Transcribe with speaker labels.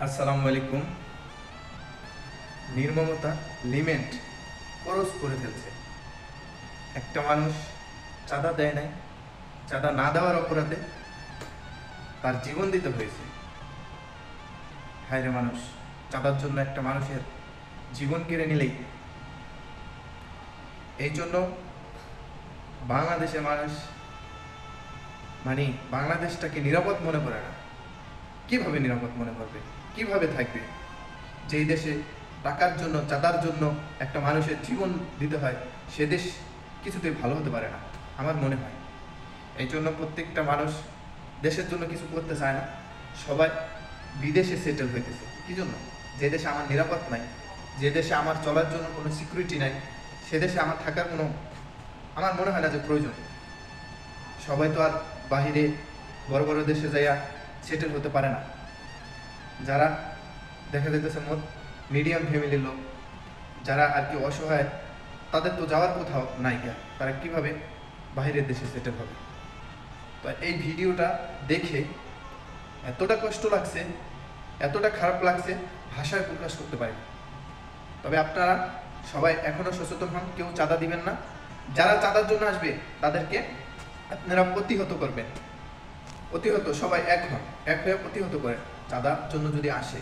Speaker 1: আসসালামু আলাইকুম। নির্মমতা limit cross করে ফেলছে। একটা মানুষ চাঁদা দেয় নাই, চাঁদা না দেওয়ার অপরাধে তার জীবন দিতে হয়েছে। হায়রে মানুষ, চাঁদার জন্য একটা মানুষের জীবন কেড়ে নিলেই। এই জন্য বাংলাদেশের মানুষ বাংলাদেশটাকে নিরাপদ মনে করে না। কিভাবে নিরাপদ মনে করবে, কিভাবে থাকবে যেই দেশে টাকার জন্য, চাঁদার জন্য একটা মানুষের জীবন দিতে হয়? সে দেশ কিছুতেই ভালো হতে পারে না আমার মনে হয়। এই জন্য প্রত্যেকটা মানুষ দেশের জন্য কিছু করতে চায় না, সবাই বিদেশে সেটেল হইতেছে। কি জন্য? যে দেশে আমার নিরাপদ নাই, যে দেশে আমার চলার জন্য কোনো সিকিউরিটি নাই, সে দেশে আমার থাকার কোনো, আমার মনে হয় না যে প্রয়োজন। সবাই তো আর বাহিরে বড় বড় দেশে যাইয়া সেটেল হতে পারে না। যারা দেখা যাইতেছে মিডিয়াম ফ্যামিলির লোক, যারা আর কি অসহায়, তাদের তো যাওয়ার কোথাও নাইকা, তারা কিভাবে বাইরের দেশে সেটেল হবে? তো এই ভিডিওটা দেখে এতটা কষ্ট লাগছে, এতটা খারাপ লাগছে, ভাষায় প্রকাশ করতে পারি। তবে আপনারা সবাই এখনো সচেতন হন, কেউ চাঁদা দিবেন না। যারা চাঁদার জন্য আসবে তাদেরকে আপনারা প্রতিহত করবেন। প্রতিহত সবাই এক হন, এক হয়ে প্রতিহত করেন চাঁদার জন্য যদি আসে।